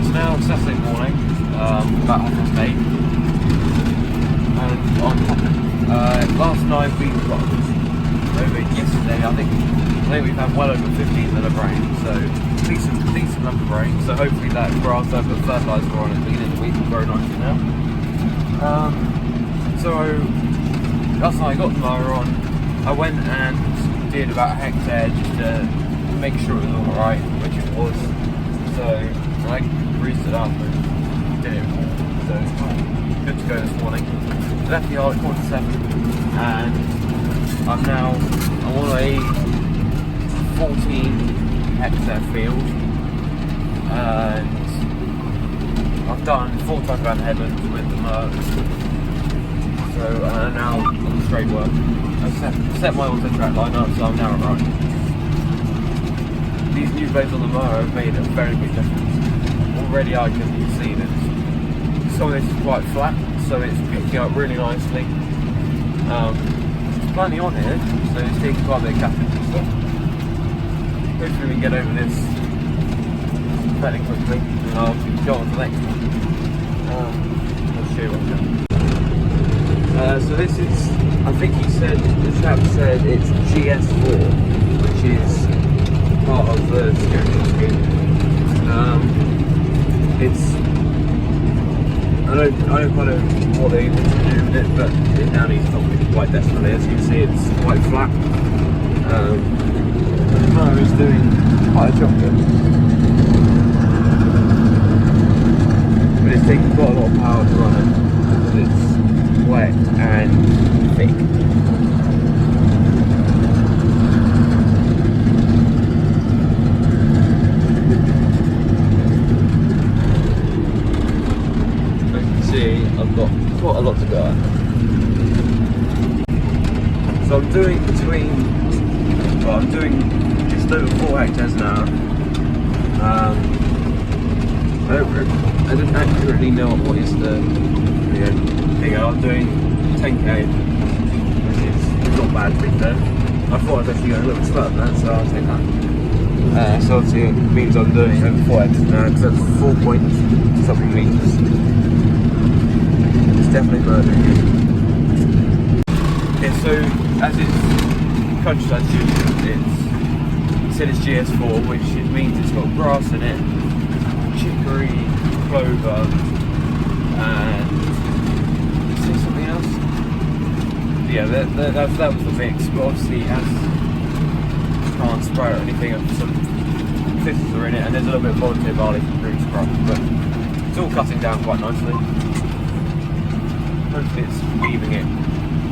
it's now Saturday morning, about 8:30, and I'm popping. Last night we got over yesterday. I think we've had well over 15 mil of rain, so decent number of rain. So hopefully that grass I put fertiliser on at the beginning of the week will grow nicely now. So last night I got the mower on. I went and did about a hectare just to make sure it was all right, which it was. So I greased it up and did it all. So good to go this morning. Left the yard at 7:15, and I'm on a 14 hectare field, and I've done 4 times around the headlands with the mower. So now on the straight work. I set my auto track line up, so I'm now right. These new blades on the mower have made a very big difference. Already I can see that some of this is quite flat, so it's picking up really nicely. There's plenty on here, so it's taking quite a bit of capping and stuff. Hopefully we can get over this fairly quickly, and I'll go on to the next one. I'll show you what I'm doing. So this is, I think the chap said it's GS4, which is part of the stewardship scheme. I don't kind of what they want to do with it, but it now needs something quite desperately. As you can see, it's quite flat. The mower is doing quite a job of it, but it's taking quite a lot of power to run it because it's wet and thick. I've got quite a lot to go at. So I'm doing just over 4 hectares now. I don't accurately know what is the figure. I'm doing 10k, which is not bad to be fair. I thought I was actually going a little bit slower than that, so I'll take that. So obviously it means I'm doing over 4 hectares now, because that's 4 point something meters. Definitely murdering it. Yeah, so as it's countryside stewardship, it said it's GS4, which means it's got grass in it, chicory, clover, and is there something else? Yeah, that was the mix, but obviously as you can't spray or anything, some thistles are in it, and there's a little bit of volunteer barley from green scrub, but it's all cutting down quite nicely. Hopefully it's weaving it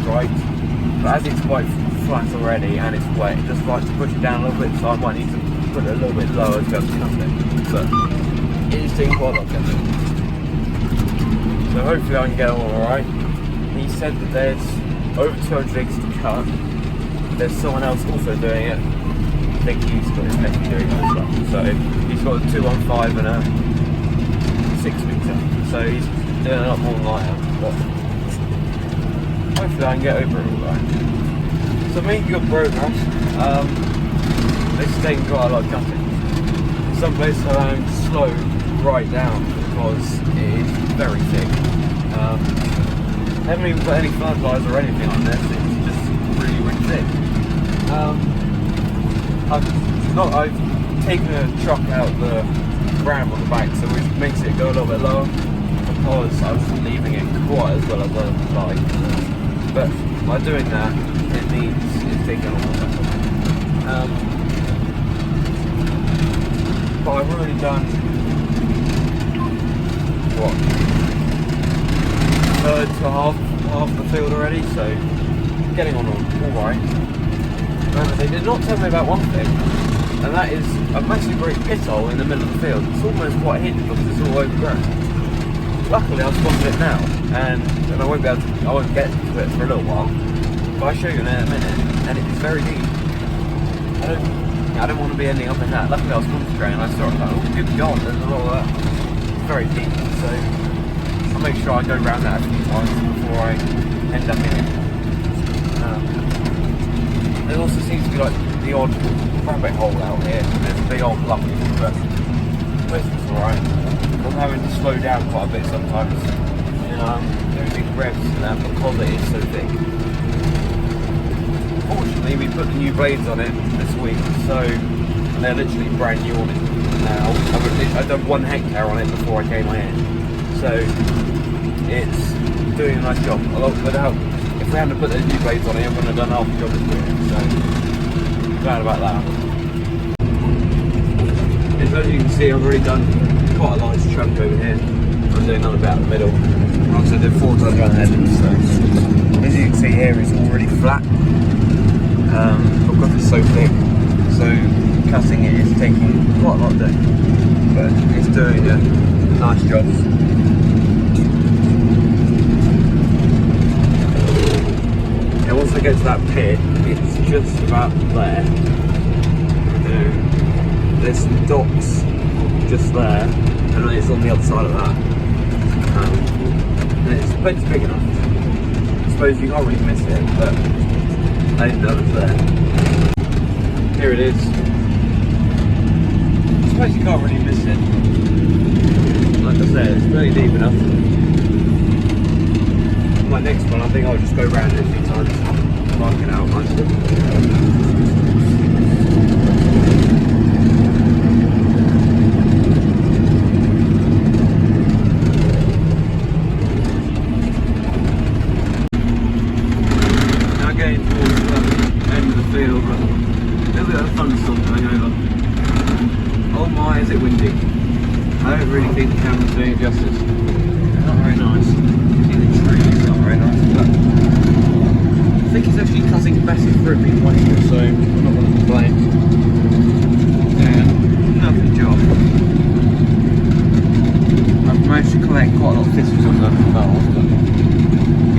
right, but as it's quite flat already and it's wet, it just likes to push it down a little bit, so I might need to put it a little bit lower to be able to cut it, but it is taking quite a lot of effort. So hopefully I can get it all alright. He said that there's over 200 acres to cut. There's someone else also doing it. I think he's got his nephew doing it as well, so he's got a 215 and a 6 metre, so he's doing a lot more than I am, but hopefully I can get over it alright. So making good progress. This is taking quite a lot of cutting. Some places I'm slowed right down because it is very thick. I haven't even put any fertiliser or anything on this, it's just really, really thick. I've taken a truck out the ram on the back, so which makes it go a little bit lower, because I was leaving it quite as well as I would like. But by doing that, it means it's taking a lot more effort. But I've already done what, third to half the field already, so getting on all right. Remember, they did not tell me about one thing, and that is a massive great pit hole in the middle of the field. It's almost quite hidden because it's all overgrown. Luckily I've spotted it now, and I won't get to it for a little while, but I'll show you in a minute, and it's very deep. I don't want to be ending up in that. Luckily I was concentrating and I saw it like, oh good god, there's a lot of that. It's very deep, so I'll make sure I go around that a few times before I end up in it. There also seems to be like the odd rabbit hole out here. There's a big old lump, but Most of it's alright. I'm having to slow down quite a bit sometimes. Doing big revs and that because it is so thick. Fortunately, we put the new blades on it this week, so they're literally brand new on it now. I've done 1 hectare on it before I came in, so it's doing a nice job. If we hadn't put those new blades on it, I wouldn't have done half the job it's doing, so glad about that. As you can see, I've already done quite a large chunk over here. I'm doing another bit out the middle. I also did 4 tons around the headlands, so as you can see here, it's already flat. Because it's so thick, so cutting it is taking quite a lot of day, but it's doing a nice job. And once I get to that pit, it's just about there. There's some docks just there, and it's on the other side of that. And it's plenty big enough. I suppose you can't really miss it, but I didn't know it was there. Here it is. I suppose you can't really miss it. Like I said, it's really deep enough. My next one, I think I'll just go around it a few times, mark it out nicely. Oh my, is it windy? I don't really think the camera's doing it justice. It's not very nice. You see the trees, not very nice, but I think it's actually cutting better through me windy, so I'm not going to complain. Yeah, lovely job. I've managed to collect quite a lot of thistles on the barrels, but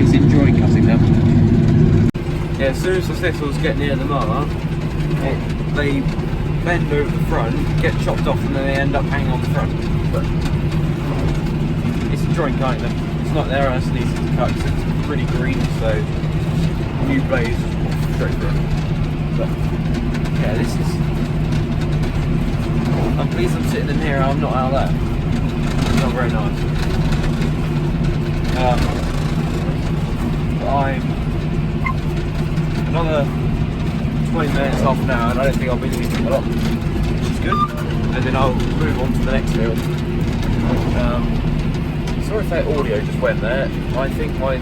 it's enjoying cutting them. Yeah, as soon as the thistles get near the mower, they bend over the front, get chopped off, and then they end up hanging on the front. But it's enjoying cutting them. It's not there as easy to cut because it's pretty green, so new blades straight through. But yeah, this is. I'm pleased I'm sitting in here. I'm not out there. It's not very nice. But I'm another 20 minutes, half an hour, and I don't think I'll be doing a lot, which is good. And then I'll move on to the next field. Sorry if that audio just went there. I think my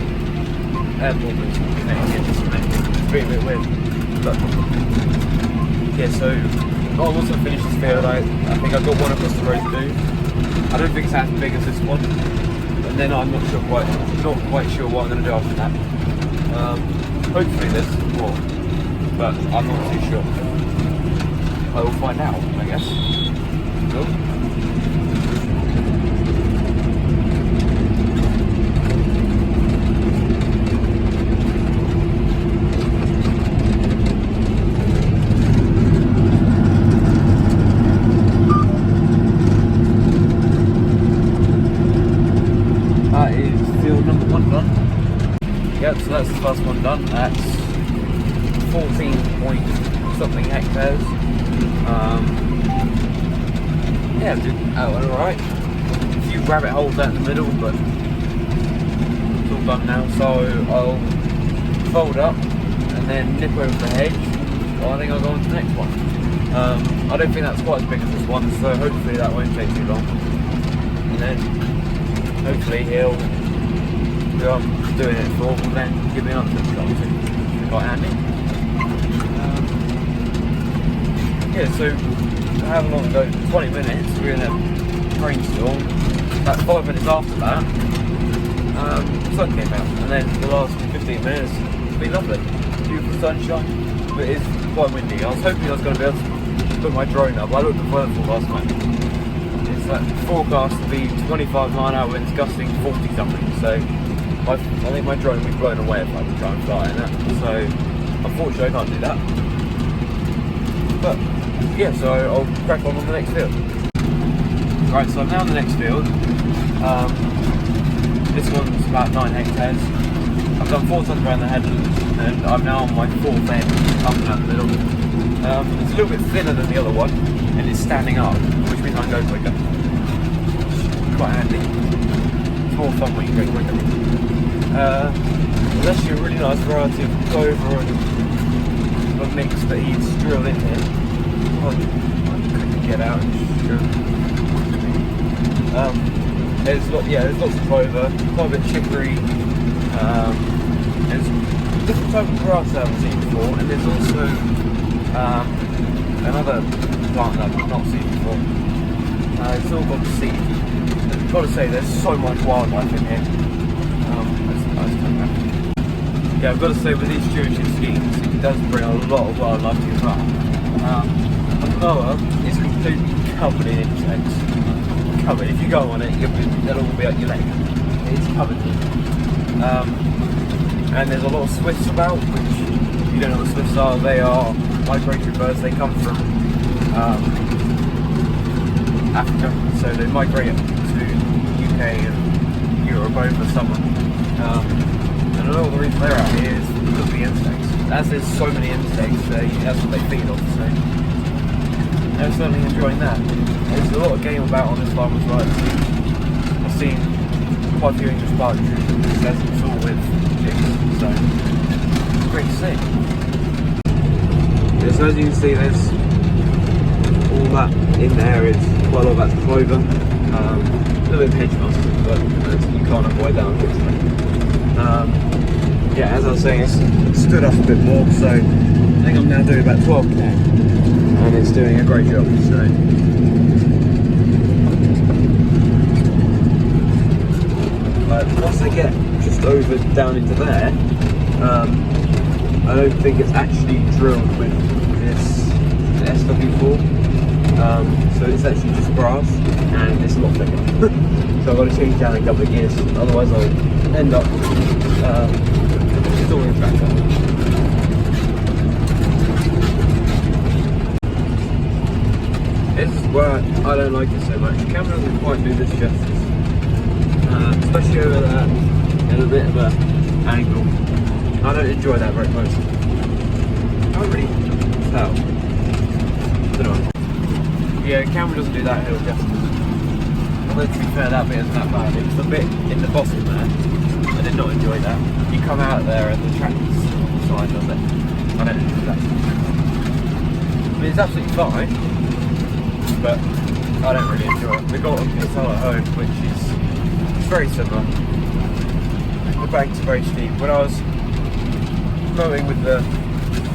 AirPod is connected and disconnected. It's being a bit weird. But yeah, so once I finish this field, I think I've got one across the road to do. I don't think it's as big as this one. And then I'm not quite sure what I'm going to do after that. Hopefully there's more, but I'm not too sure. I will find out, I guess. Cool. That is field number 1 done. Yep, so that's the first one done. That's 14 point something hectares. Yeah, did alright. A few rabbit holes out in the middle, but it's all done now. So I'll fold up and then nip over the hedge. Well, I think I'll go on to the next one. I don't think that's quite as big as this one, so hopefully that won't take too long. And then hopefully he'll do what I'm doing it for, and then give me an answer. Quite handy. Yeah, so how long ago? 20 minutes. We were in a rainstorm. About 5 minutes after that, the sun came out, and then the last 15 minutes it's been lovely. Beautiful sunshine, but it's quite windy. I was hoping I was going to be able to put my drone up. I looked at the weather last night. It's forecast to be 25 mile/hour winds gusting 40 something. So I think my drone will be blown away if I try and fly in that. So unfortunately I can't do that. But yeah, so I'll crack on the next field. Right, so I'm now on the next field. This one's about 9 hectares. I've done 4 tons around the headlands, and I'm now on my 4th end, up and out the middle. It's a little bit thinner than the other one, and it's standing up, which means can go quicker. It's quite handy. It's more fun when you go quicker. There's actually a really nice variety of clover and a mix that he's drilled in here. I couldn't get out and show. There's lots of clover, quite a bit of chicory. There's different type of grass I haven't seen before, and there's also another plant that I've not seen before. It's all got seed. I've got to say, there's so much wildlife in here. Yeah, I've got to say, with these stewardship schemes, it does bring a lot of wildlife to your farm. The mower is completely covered in insects. Covered. If you go on it, they'll all be at your leg. It's covered in. And there's a lot of swifts about, which, if you don't know what swifts are, they are migratory birds. They come from Africa, so they migrate to the UK and Europe over summer. And a lot of the reason they're out here is because of the insects. As there's so many insects, that's what they feed on, so they're certainly enjoying that. There's a lot of game about on this farm as well. I've seen quite a few English partridges, pheasants, all with chicks, so it's great to see. Yeah, so as you can see, there's all that in there is quite a lot of that's clover, a little bit of hedge mustard, but you can't avoid that, unfortunately. Yeah, as I was saying, it's stood up a bit more, so I think I'm now doing about 12k, and it's doing a great job. So once they get just over down into there, I don't think it's actually drilled with this SW4, so it's actually just grass, and it's a lot thicker. So I've got to change down a couple of gears, otherwise I'll end up installing a tractor. This is where I don't like it so much. The camera doesn't quite do this justice, especially over there in a bit of an angle. I don't enjoy that very much. I can't really tell. Don't know. Yeah, the camera doesn't do that hill justice. Although to be fair, that bit isn't that bad. It was the bit in the bottom there. I did not enjoy that. You come out there and the tractor's on the side of it. I don't enjoy that. I mean, it's absolutely fine, but I don't really enjoy it. They've got a pistol at home, which is very similar. The banks are very steep. When I was mowing with the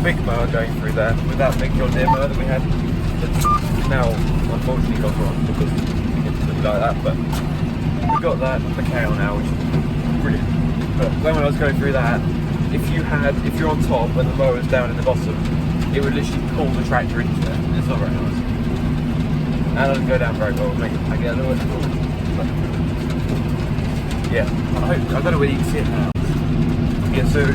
big mower going through there, with that big John Deere mower that we had, that's now unfortunately gone wrong because it's like that, but we've got that Macao now, which is brilliant. But when I was going through that, if you're on top when the mower's down in the bottom, it would literally pull the tractor into it. It's not very nice. And it doesn't go down very well. I get a little bit cool. Yeah, I don't know whether you can see it now. Yeah, so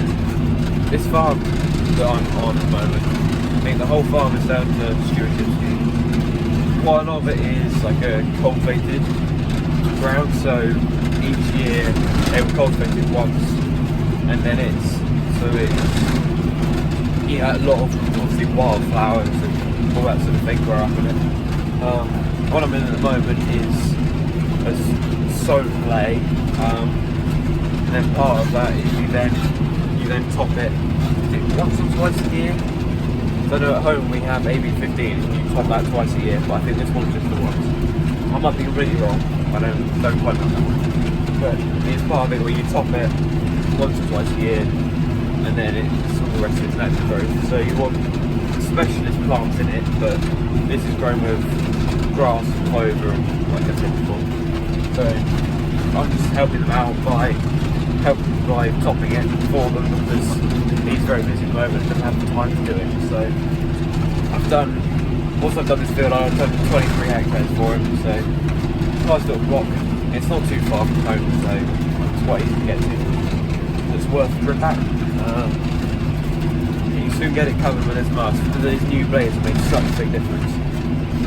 this farm that I'm on at the moment, I think the whole farm is down to stewardship scheme. Quite a lot of it is like a cultivated ground, so each year they will cultivate it once, and then a lot of obviously wildflowers and all that sort of thing grow up in it. What I'm in at the moment is a sown lay, and then part of that is you then top it once or twice a year. So I know at home we have AB15 and you top that twice a year, but I think this one's just the once. I might be really wrong, I don't quite know that one. But it's part of it where you top it once or twice a year, and then it's all the rest of its natural growth. So you want specialist plants in it, but this is grown with grass, clover, and like I said before. So I'm just helping them out by topping it for them because he's very busy at the moment and doesn't have the time to do it. So I've done this field, I've done 23 hectares for him, so nice little block. It's not too far from home, so it's quite easy to get to. It's worth a trip out. You soon get it covered with this mask. These new blades make such a big difference.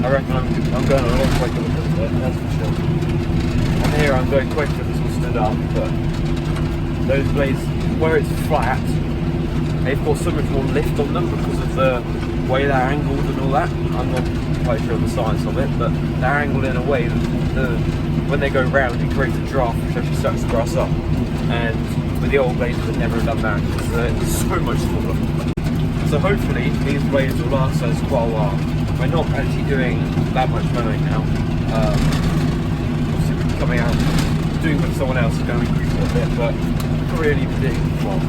I reckon I'm going a lot quicker because of it, that's for sure. And here I'm going quicker because it's all stood up, but those blades, where it's flat, they've got so much more lift on them because of the way they're angled and all that. I'm not quite sure of the science of it, but they're angled in a way that when they go round, it creates a draft which actually sucks the grass up. And with the old blades, would never have done that because it's so much smaller. So hopefully these blades will last us quite a while. We're not actually doing that much mowing now. Obviously we're coming out doing with someone else is going to increase it a bit, but really predicting well.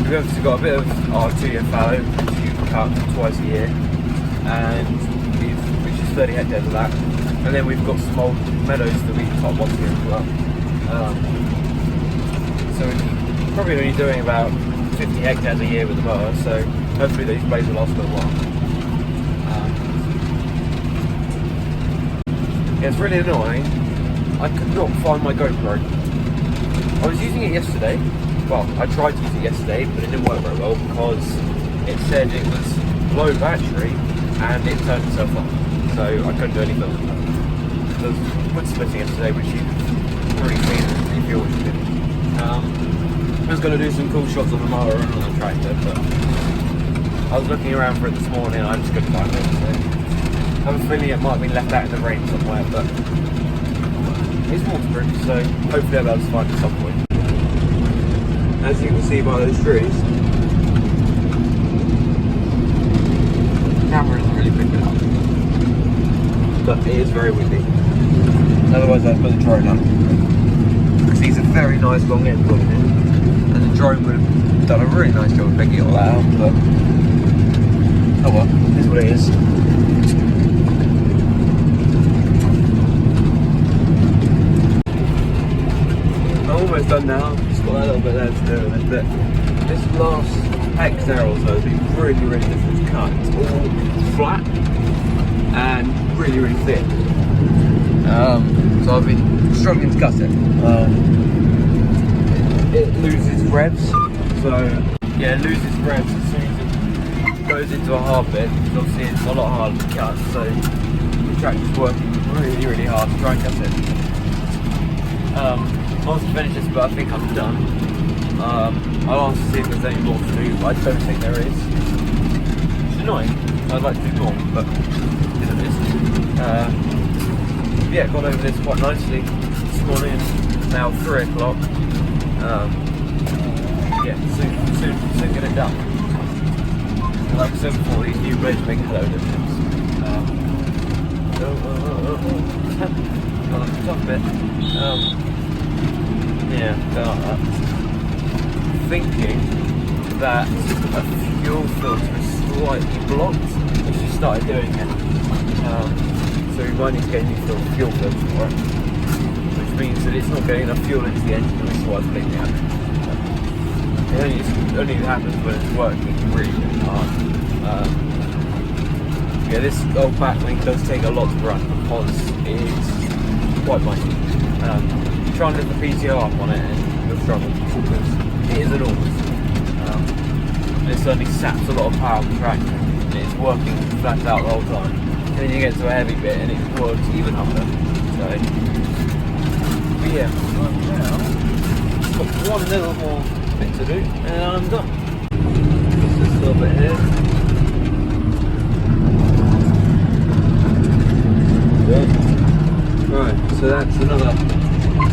We've obviously got a bit of R2 and fallow, which you cut twice a year, and which is 30 hectares of that. And then we've got some old meadows that we cut once a year as well. So we're probably only doing about 50 hectares a year with the mower, so hopefully these blades will last for a while. Yeah, it's really annoying. I could not find my GoPro. I was using it yesterday. Well, I tried to use it yesterday, but it didn't work very well because it said it was low battery and it turned itself off. So I couldn't do anything. There was wood splitting yesterday, which you've already seen if you're watching it. I was going to do some cool shots on the mower and on the tractor, but I was looking around for it this morning and I just couldn't find it. So I have a feeling it might have been left out in the rain somewhere, but it's waterproof, so hopefully I'll be able to find it at some point. As you can see by those trees, the camera isn't really picking it up, but it is very windy. Otherwise I'd put the drone up. Because these are very nice long ends on it, and the drone would have done a really nice job of picking it all out, but oh well, it is what it is. Almost done now, just got a little bit there to do with it, but this last hectare or so has been really, really difficult to cut. It's all flat and really, really thick. So I've been struggling to cut it. It loses revs, so yeah, it loses revs as soon as it goes into a hard bit, because obviously it's a lot harder to cut, so the tractor's working really, really hard to try and cut it. I want to finish this, but I think I'm done. I'll ask to see if there's any more to do, but I don't think there is. It's annoying. I'd like to do more, but it is. Yeah, got over this quite nicely this morning. It's now 3 o'clock. Yeah, soon get it done. Like I said before, these new blades make a hell of a difference. Got a tough bit. Yeah, don't like that. Thinking that a fuel filter is slightly blocked if you started doing it. So we might need to get a new fuel filter for it, which means that it's not getting enough fuel into the engine, which is why it's bleeding out. It only happens when it's working really, really hard. Yeah, this old backlink does take a lot to run because it's quite mighty. Trying to lift the PTO up on it and you'll struggle because it is enormous. It certainly saps a lot of power on the tractor and it's working flat out the whole time. And then you get to a heavy bit and it works even harder. So, but yeah, right now, got one little more bit to do and I'm done. Just this little bit here. Right, so that's another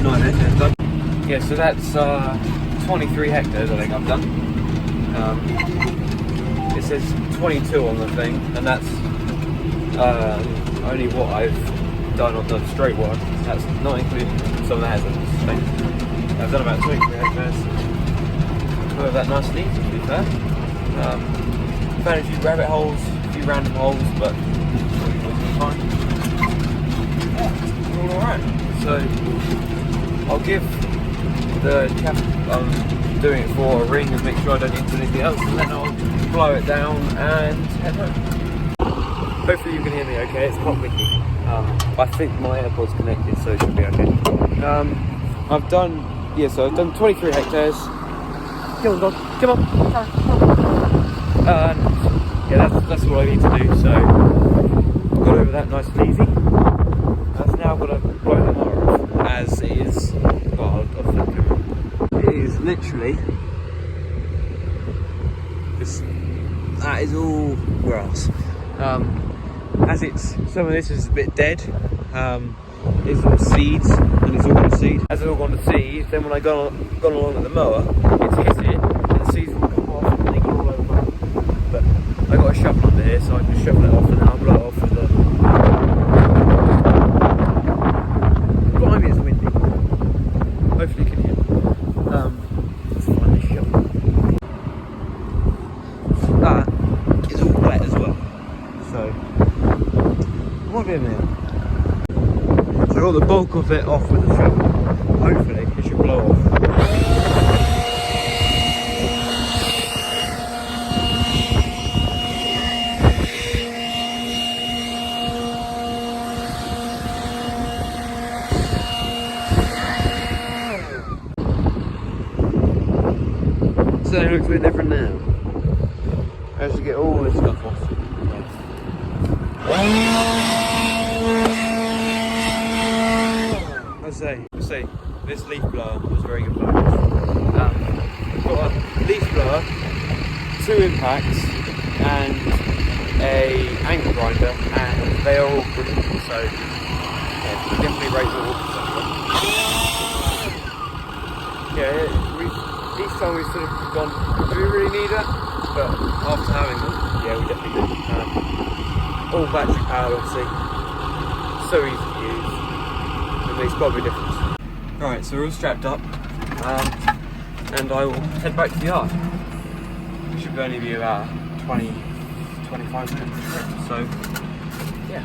9 hectares done. Yeah, so that's 23 hectares I think I've done. It says 22 on the thing, and that's only what I've done on the straight one. That's not including some of the hazards. I've done about 23 hectares. Covered that nice and easy, to be fair. Found a few rabbit holes, a few random holes, but it's fine. Yeah, all alright. So I'll give the cap I'm doing it for a ring and make sure I don't need to do anything else, and then I'll blow it down and head home. Hopefully you can hear me okay, it's quite windy. I think my AirPod's connected, so it should be okay. I've done 23 hectares. Come on, dog, come on. Yeah, that's what I need to do, so got over that nice and easy. I've now got to blow the mower off, as it is, well, I'll flip it. It is literally, that is all as some of this is a bit dead. It's all seeds, and it's all gone to seed. As it's all gone to seed, then when I gone along with the mower, it's hit it, and the seeds will come off, and they go all over. But I got a shovel under here, so I can shovel it off, and then I'll blow it off with the. Blimey, it's windy. Hopefully you can hear. Let's find this shovel. That is all wet as well, so it might be a minute. So I got the bulk of it off with the shovel. Hopefully it should blow off. So it looks a bit different now. I have to get all this stuff off. Let's say this leaf blower was very good blower. I've got a leaf blower, 2 impacts, and a angle grinder, and they are all brilliant. So yeah, definitely rate the water sector. Yeah, each time we've sort of gone, do we really need it? But after having them, yeah, we definitely do. All battery powered, obviously. So easy to use. It makes quite a big difference. Alright, so we're all strapped up, and I will head back to the yard. It should only be about 20-25 minutes. So, yeah.